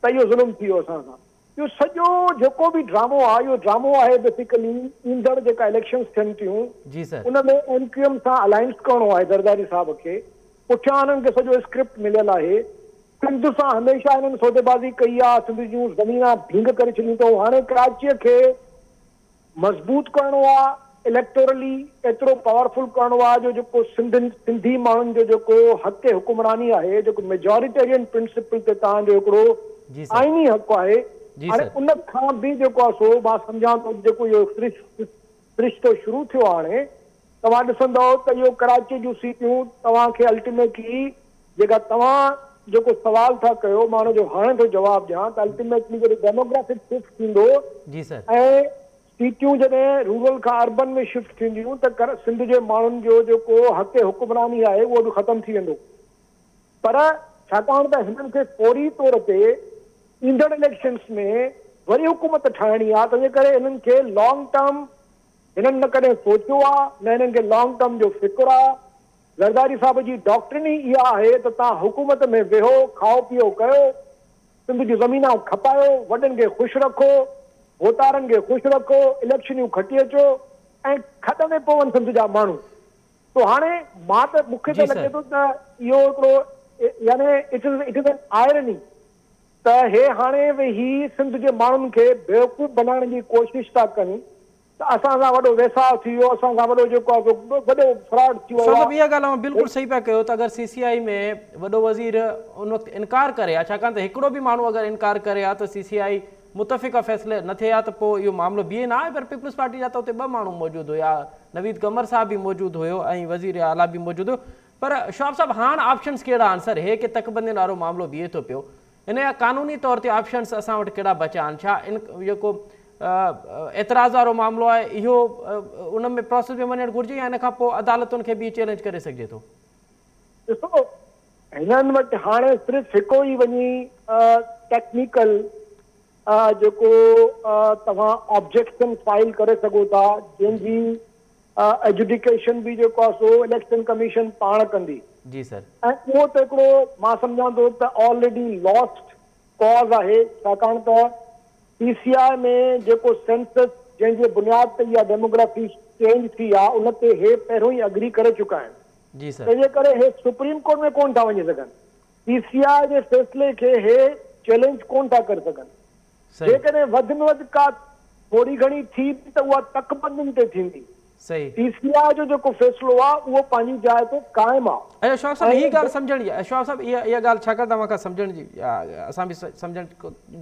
त इहो ज़ुल्म थी वियो असां सां। इहो सॼो जेको बि ड्रामो आहे, इहो ड्रामो आहे बेसिकली ईंदड़ जेका इलेक्शन्स थियनि थियूं जी सर उन में MQM सां अलायंस करणो आहे ज़रदारी साहब खे। पुठियां हिननि खे सॼो स्क्रिप्ट मिलियल आहे। सिंध सां हमेशह हिननि सौदेबाज़ी कई आहे, सिंध जूं ज़मीना भींग करे छॾियूं अथऊं। हाणे कराचीअ खे मज़बूत करणो आहे, इलेक्टोरली एतिरो पावरफुल करणो आहे जो जेको सिंधी माण्हुनि जो जेको हक़ हुकुमरानी आहे, जेको मेजॉरिटेरियन प्रिंसिपल ते तव्हांजो हिकिड़ो जी सर आइनी हक़ आहे, जी हाणे सर उन खां बि जेको आहे सो मां सम्झां थो जेको इहो रिश्तो शुरू थियो आहे हाणे तव्हां ॾिसंदव त इहो कराची जूं सीटियूं तव्हांखे अल्टीमेटली जेका तव्हां जेको सवाल था कयो मां हुनजो हाणे थो जवाबु ॾियां त अल्टीमेटली जॾहिं डेमोग्राफिक शिफ्ट थींदो जी सर ऐं सीटियूं जॾहिं रूरल खां अर्बन में शिफ्ट थींदियूं त सिंध जे माण्हुनि जो जेको हक़ हुकुमरानी आहे उहो बि ख़तमु थी वेंदो। पर छाकाणि त हिननि खे फौरी तौर ते ईंदड़ इलेक्शन्स में वरी हुकूमत ठाहिणी आहे, तंहिंजे करे हिननि खे लॉन्ग टर्म हिननि न कॾहिं सोचियो आहे, न हिननि खे लॉन्ग टर्म जो फिक्र आहे। ज़रदारी साहब जी डॉक्ट्रिन ई इहा आहे त तव्हां हुकूमत में वेहो, खाओ पीओ कयो, सिंध जूं ज़मीना खपायो, वॾनि खे ख़ुशि रखो, वोटारनि खे ख़ुशि रखो, इलेक्शनियूं खटी अचो ऐं खटंदे पवनि सिंध जा माण्हू। तो हाणे मां त मूंखे त लॻे थो त इहो हिकिड़ो यानी इट इज़ एन आयरनी त हे हाणे वेही सिंध जे माण्हुनि खे बेवकूफ़ बनाइण जी कोशिशि था कनि त असां सां वॾो वेसाउ थी वियो, असां सां वॾो जेको आहे वॾो फ्रॉड थी वियो आहे। इहा ॻाल्हि बिल्कुलु सही पिया कयो त अगरि CCI में वॾो वज़ीर उन वक़्तु इनकार करे आहे, छाकाणि त हिकिड़ो बि माण्हू अगरि इनकार करे आहे त CCI मुतफ़िक़ फ़ैसिले न थिए हा त पोइ इहो मामिलो बीहे न आहे। पर पीपल्स पार्टी जा त उते ॿ माण्हू मौजूदु हुया, नवीद कमर साहब बि मौजूदु हुयो ऐं वज़ीर आला बि मौजूदु हुयो। पर शौब साहब हाणे ऑप्शन्स कहिड़ा आहिनि सर? हे कि तकबंदियुनि वारो मामिलो बीहे थो पियो, हिन जा क़ानूनी तौर ते ऑप्शन्स असां वटि कहिड़ा बचिया आहिनि? छा इन जेको एतिराज़ वारो मामिलो आहे इहो उन में प्रोसेस में वञणु घुरिजे या इन खां पोइ अदालतुनि खे बि चैलेंज करे सघिजे थो? ॾिसो हिननि वटि हाणे सिर्फ़ु हिकिड़ो ई वञी टेक्निकल जेको तव्हां ऑब्जेक्शन फाइल करे सघो था, जंहिंजी एजुकेशन बि जेको आहे सो इलेक्शन कमीशन पाण कंदी। जी सर। ऐं उहो त हिकिड़ो मां सम्झां थो त ऑलरेडी लॉस्ट कॉज़ आहे, छाकाणि त PCI में जेको सेंसस जंहिंजे बुनियाद ते इहा डेमोग्राफी चेंज थी आहे उन ते हे पहिरियों ई अग्री करे चुका आहिनि। जी सर। तंहिंजे करे हे सुप्रीम कोर्ट में कोन था वञी सघनि, PCI जे फ़ैसिले खे हे चैलेंज कोन था करे सघनि। जेकॾहिं वधि में वधि का थोरी घणी थी त उहा तकबंदियुनि ते थींदी। सही। PCI जो जेको फ़ैसिलो आहे उहो पंहिंजी जाइ ते क़ाइमु आहे। अशफाक साहब हीअ ॻाल्हि सम्झणी आहे, अशफाक साहब इहा ॻाल्हि छाकाणि तव्हां खां सम्झण जी असां बि सम्झण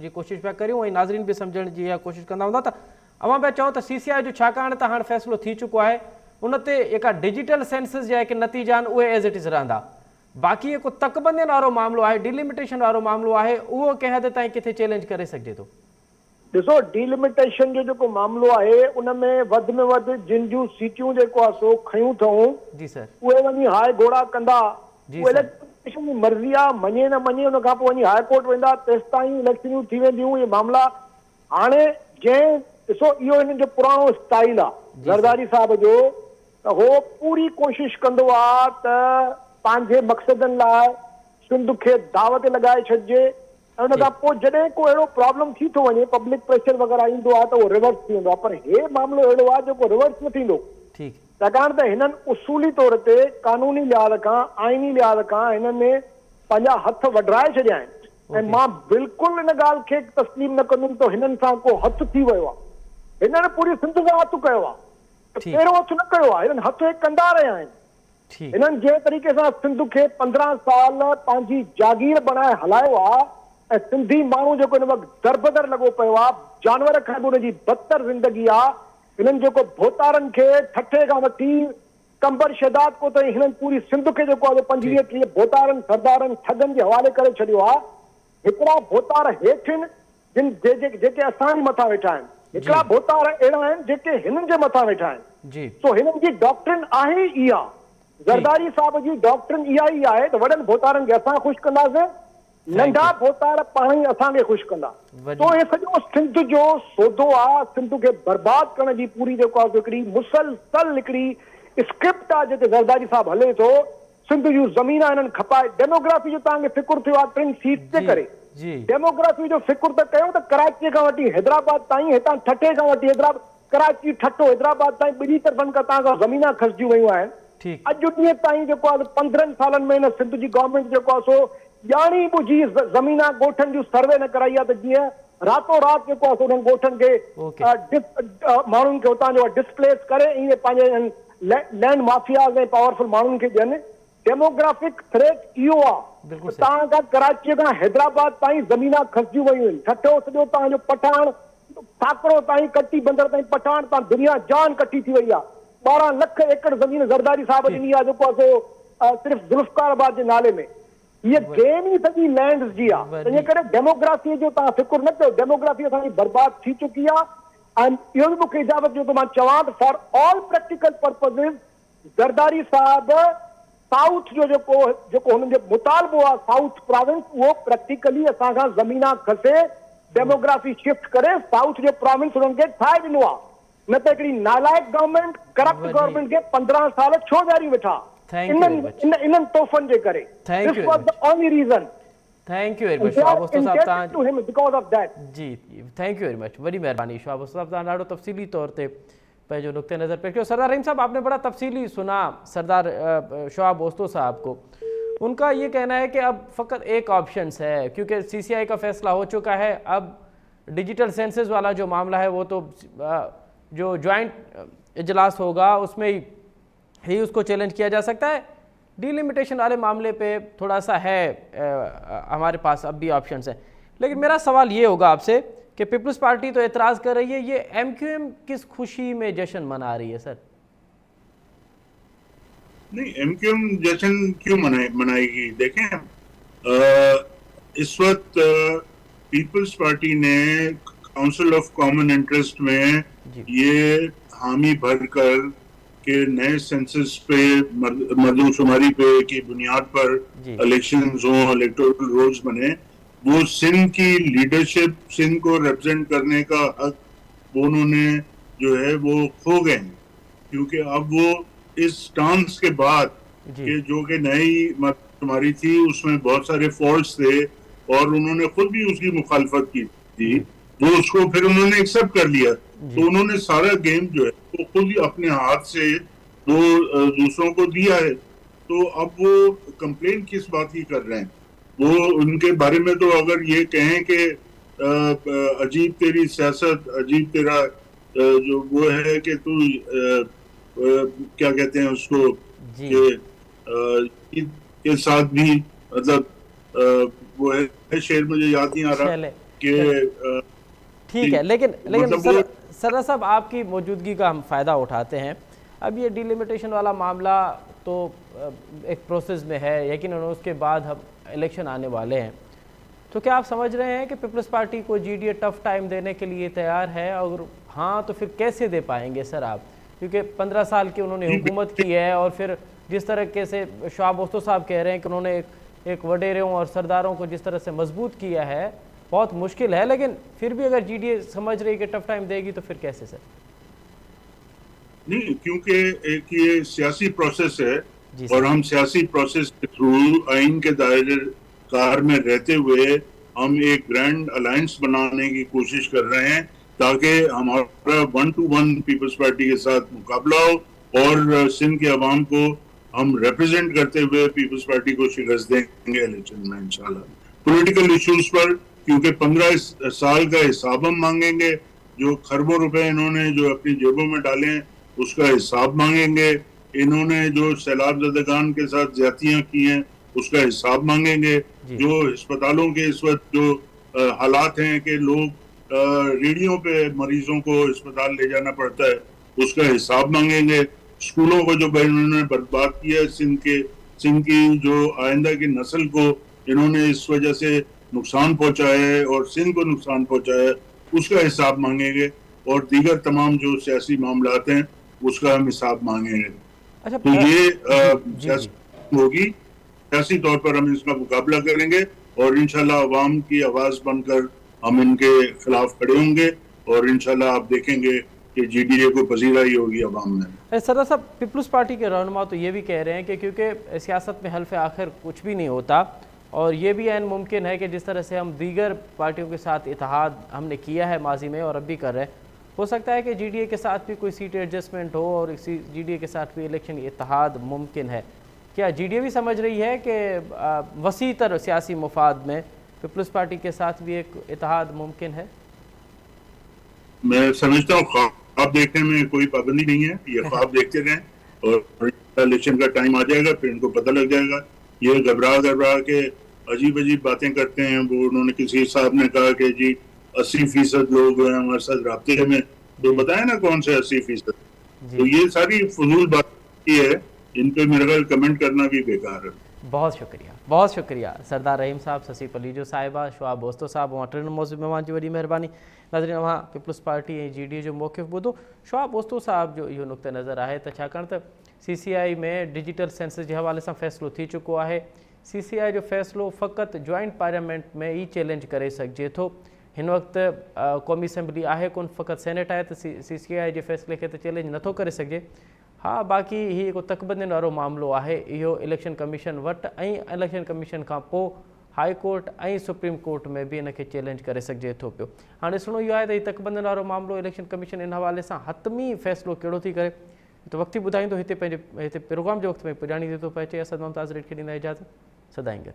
जी कोशिशि पिया करियूं ऐं नाज़रीन बि सम्झण जी इहा कोशिशि कंदा हूंदा त अवां पिया चओ त CCI जो छाकाणि त हाणे फ़ैसिलो थी चुको आहे उन ते जेका डिजिटल सेंसस जा जेके नतीजा आहिनि उहे एज़ इट इज़ रहंदा, बाक़ी जेको तकबंदियुनि वारो मामिलो आहे, डिलिमिटेशन वारो मामिलो आहे, उहो कंहिं हद ताईं किथे चैलेंज करे सघिजे थो? ॾिसो डिलिमिटेशन जो जेको मामिलो आहे उन में वधि जिन जूं सीटियूं जेको आहे सो खयूं अथऊं जी सर उहे वञी हाई घोड़ा कंदा। जी उहे सर। इलेक्शन जी मर्ज़ी आहे, मञे न मञे उन खां पोइ वञी हाई कोर्ट वेंदा, तेसि ताईं इलेक्शनियूं थी वेंदियूं। इहे मामला हाणे जंहिं ॾिसो इहो हिननि जो पुराणो स्टाइल आहे ज़रदारी साहब जो त हो पूरी कोशिशि कंदो आहे त पंहिंजे मक़सदनि लाइ सिंध खे दाव ते लॻाए छॾिजे ऐं उन खां पोइ जॾहिं को अहिड़ो प्रॉब्लम थी थो वञे पब्लिक प्रेशर वग़ैरह ईंदो आहे त उहो रिवर्स थी वेंदो आहे। पर हे मामिलो अहिड़ो आहे जेको रिवर्स न थींदो, छाकाणि त हिननि उसूली तौर ते कानूनी लिहाज़ खां आइनी लिहाज़ खां हिननि पंहिंजा हथ वढाए छॾिया आहिनि। ऐं मां बिल्कुलु इन ॻाल्हि खे तस्लीम न कंदुमि त हिननि सां को हथु थी वियो आहे। हिननि पूरी सिंध सां हथु कयो आहे, पहिरियों हथु न कयो आहे, हिननि हथु कंदा रहिया आहिनि। हिननि जंहिं तरीक़े सां सिंध खे 15 साल पंहिंजी जागीर बणाए हलायो आहे ऐं सिंधी माण्हू जेको हिन वक़्तु दरबदर लॻो पियो आहे, जानवर खां बि हुनजी बदतर ज़िंदगी आहे। हिननि जेको भोतारनि खे ठठे खां वठी कंबर शहदाद को ताईं हिननि पूरी सिंध खे जेको आहे 25-30 भोतारनि सरदारनि ठगनि जे हवाले करे छॾियो आहे। हिकिड़ा भोतार हेठि आहिनि जेके असां जे मथां वेठा आहिनि, हिकिड़ा भोतार अहिड़ा आहिनि जेके हिननि जे मथां वेठा आहिनि। जी सो हिननि जी डॉक्ट्रिन आहे इहा, ज़रदारी साहब जी डॉक्ट्रिन इहा ई आहे त वॾनि भोतारनि खे असां ख़ुशि कंदासीं, नंढा भोतार पाण ई असांखे ख़ुशि कंदा। तो हे सॼो सिंध जो सौदो आहे, सिंध खे बर्बाद करण जी पूरी जेको आहे हिकिड़ी मुसलसल हिकिड़ी स्क्रिप्ट आहे जेके ज़रदारी साहब हले थो। सिंध जूं ज़मीन हिननि खपाए। डेमोग्राफी जो तव्हांखे फिकुर थियो आहे 3 सीट जे करे। डेमोग्राफी जो फिकुर त कयो त कराची खां वठी हैदराबाद ताईं, हितां ठठे खां वठी कराची ठठो हैदराबाद ताईं ॿिनी तरफ़नि खां तव्हांखां ज़मीना खसिजी वयूं आहिनि। अॼु ॾींहं ताईं जेको आहे 15 सालनि में हिन सिंध जी गवर्नमेंट जेको आहे सो ॼाणी ॿुझी ज़मीना ॻोठनि जूं सर्वे न कराई आहे त जीअं रातो राति जेको आहे सो उन्हनि ॻोठनि खे माण्हुनि खे हुतां जो डिस्प्लेस करे ईअं पंहिंजे लैंड माफियाज़ ऐं पावरफुल माण्हुनि खे ॾियनि। डेमोग्राफिक थ्रेट इहो आहे, तव्हां खां कराची खां हैदराबाद ताईं ज़मीना खसिजी वयूं आहिनि। ठठो सॼो तव्हांजो पठान ठाकरो ताईं कटी बंदर ताईं पठान तां दुनिया जान कटी थी वई आहे। 12 लख एकड़ ज़मीन ज़रदारी साहब ॾिनी आहे जेको आहे सो सिर्फ़ु ज़ुल्फ़िकार जे नाले में। हीअ गेम ई सॼी लैंड जी आहे। इन करे डेमोग्राफी जो तव्हां फिकुर न कयो, डेमोग्राफी असांजी बर्बाद थी चुकी आहे। ऐं इहो बि मूंखे इजाज़त ॾियो त मां चवां त for all practical purposes Zardari साहब साउथ जो जेको हुननि जो मुतालबो आहे साउथ प्रोविंस, उहो प्रैक्टिकली असांखां ज़मीना खसे, डेमोग्राफी शिफ्ट करे साउथ जो प्रोविंस हुननि खे ठाहे ॾिनो आहे। न त हिकिड़ी नालायक गवर्नमेंट, करप्ट गवर्नमेंट खे 15 साल छो ॾियारी वेठा इन्हनि तोहफ़नि जे करे। This was the only reason. Thank you very much Shoaib Usto साहब to him because of that. जी थैंक यू वेरी मच, वॾी महिरबानी शोआब उस्तो साहब तव्हां ॾाढो तफ़सीली तौर ते पंहिंजो नुक़्ते नज़र पेश कयो। सरदार रहीम साहब, आपने बड़ा तफसीली सुना सरदार शोआब ओस्तो साहब को। उनका ये कहना है कि अब फ़कत एक ऑप्शंस है, क्योंकि CCI का फैसला हो चुका है। अब डिजिटल सेंसस वाला जो मामला है वो तो जो जॉइंट इजलास होगा उसमें ही उसको चैलेंज किया जा सकता है। डिलिमिटेशन वाले मामले पे थोड़ा सा है हमारे पास अब भी ऑप्शंस हैं। लेकिन मेरा सवाल ये होगा आपसे कि पीपल्स पार्टी तो एतराज़ कर रही है, ये MQM किस खुशी में जश्न मना रही है सर? नहीं, MQM जश्न क्यों मनाएगी? देखें, इस वक्त पीपल्स पार्टी ने काउंसिल ऑफ कॉमन इंटरेस्ट में ये हामी भरकर के नए सेंसस पे मर्दमशुमारी पे की बुनियाद पर इलेक्शंस हो, इलेक्टोरल रोल्स बने, वो सिंध की लीडरशिप, सिंध को रिप्रेजेंट करने का हक वो उन्होंने जो है वो खो गए हैं। क्योंकि अब वो इस स्टांस के बाद कि जो कि नई मर्दमशुमारी थी उसमें बहुत सारे फॉल्ट्स थे और उन्होंने खुद भी उसकी मुखालफत की थी, वो उसको फिर उन्होंने एक्सेप्ट कर लिया। तो उन्होंने सारा गेम जो है वो खुद ही अपने हाथ से वो दूसरों को दिया है। तो अब वो कंप्लेन किस बात की कर रहे हैं? वो उनके बारे में तो अगर ये कहें कि अजीब तेरी सियासत, अजीब तेरा जो वो है कि तू क्या कहते हैं उसको के साथ भी मतलब वो है शेर मुझे याद नहीं आ रहा कि ठीक है। लेकिन मतलब सरदार साहब, आपकी मौजूदगी का हम फ़ायदा उठाते हैं। अब ये डिलिमिटेशन वाला मामला तो एक प्रोसेस में है, यकीनन उसके बाद हम इलेक्शन आने वाले हैं। तो क्या आप समझ रहे हैं कि पीपल्स पार्टी को GDA टफ टाइम देने के लिए तैयार है? और हाँ तो फिर कैसे दे पाएंगे सर आप? क्योंकि 15 साल की उन्होंने हुकूमत की है और फिर जिस तरीके से शोआब ओस्तो साहब कह रहे हैं कि उन्होंने एक वडेरों और सरदारों को जिस तरह से मजबूत किया है, बहुत मुश्किल है। लेकिन फिर भी अगर GDA समझ रही है कि टफ टाइम देगी तो फिर कैसे सर? नहीं, क्योंकि एक ये सियासी प्रोसेस है और हम सियासी प्रोसेस के थ्रू आइन के दायरे कार में रहते हुए हम एक ग्रैंड अलायंस बनाने की कोशिश कर रहे हैं ताकि हमारा 1-to-1 पीपल्स पार्टी के साथ मुकाबला हो और सिंध के अवाम को हम रिप्रेजेंट करते हुए पीपल्स पार्टी को शिकस्त देंगे इलेक्शन में इंशाल्लाह। पॉलिटिकल इश्यूज पर क्योंकि 15 साल का हिसाब हम मांगेंगे, जो खरबों रुपए इन्होंने जो अपनी जेबों में डाले हैं उसका हिसाब मांगेंगे, इन्होंने जो सैलाब ज़दगान के साथ ज्यादतियां की हैं उसका हिसाब मांगेंगे, जो अस्पतालों के इस वक्त जो हालात हैं कि लोग रेडियो पे मरीजों को अस्पताल ले जाना पड़ता है उसका हिसाब मांगेंगे, स्कूलों को जो इन्होंने बर्बाद किया है, सिंध की जो आइंदा की नस्ल को इन्होंने इस वजह से नुकसान पहुंचाया है और सिंध को नुकसान पहुंचाया है उसका हिसाब मांगेंगे, और दीगर तमाम जो सियासी मामलात हैं اس کا ہم حساب مانگیں گے. اچھا تو یہ جی ہوگی, سیاسی طور پر ہم اس کا مقابلہ کریں گے اور انشاءاللہ عوام کی آواز بن کر ہم ان کے خلاف کھڑے ہوں گے, اور انشاءاللہ آپ دیکھیں گے کہ جی ڈی اے کو پذیرائی ہوگی عوام میں. سردار صاحب, پیپلز پارٹی کے رہنما تو یہ بھی کہہ رہے ہیں کہ کیونکہ سیاست میں حلف آخر کچھ بھی نہیں ہوتا, اور یہ بھی عین ممکن ہے کہ جس طرح سے ہم دیگر پارٹیوں کے ساتھ اتحاد ہم نے کیا ہے ماضی میں اور اب بھی کر رہے ہیں, ہو سکتا ہے کہ جی ڈی اے کے ساتھ بھی کوئی سیٹ ایڈجسٹمنٹ ہو اور جی ڈی اے کے ساتھ بھی الیکشن اتحاد ممکن ہے. کیا جی ڈی اے بھی سمجھ رہی ہے کہ وسیع تر سیاسی مفاد میں پیپلز پارٹی کے ساتھ بھی ایک اتحاد ممکن ہے؟ میں سمجھتا ہوں خواب دیکھنے میں کوئی پابندی نہیں ہے, یہ خواب دیکھتے رہیں اور الیکشن کا ٹائم آ جائے گا پھر ان کو پتہ لگ جائے گا. یہ گھبرا کے عجیب باتیں کرتے ہیں. وہ انہوں نے کسی صاحب نے کہا کہ جی 80% لوگ ہیں ہمارے ساتھ رابطے میں, تو بتائیں نا کون سے 80%. تو یہ ساری فضول بات ہے, ان پہ میرے خیال کمنٹ کرنا بھی بیکار ہے. بہت شکریہ سردار رحیم صاحب, سسی پلیجو صاحبہ, شعاب بوستو صاحب, وہاں ٹرن موضوع میں جی وڈی مہربانی. ناظرین, وہاں Peoples Party G D A جو موقف بدو, شعاب بوستو صاحب جو یہ نقطہ نظر آئے تو چھاکان تو سی سی آئی میں ڈیجیٹل سینسس کے حوالے سے فیصلو تھی چکو ہے. سی سی آئی جو فیصلو فقط جوائنٹ پارلیمنٹ میں ہی چیلنج کرے سکجے تو. ہن وقت قومی اسمبلی ہے کون, فقط سینٹ ہے تو سی سی آئی کے فیصلے کے تو چیلنج نتو کرے سکجے. ہاں باقی یہ ایک تقبندن والا معاملو ہے, یہ election commission what election commission کا پو ہائی کورٹ سپریم کورٹ میں بھی ان کے چیلنج کرے سکجے تو پو. ہاں ڈسنو یہ ہے تو یہ تقبندن والا معاملو الیکشن کمیشن ان حوالے سے حتمی فیصلو کیڑو تھی کرے تو وقتی بدائیں تو پروگرام جو وقت میں پجانی دے تو پہچے. اسد ممتاز ریڈ کے ڈینا اجازت, سدائیں گے.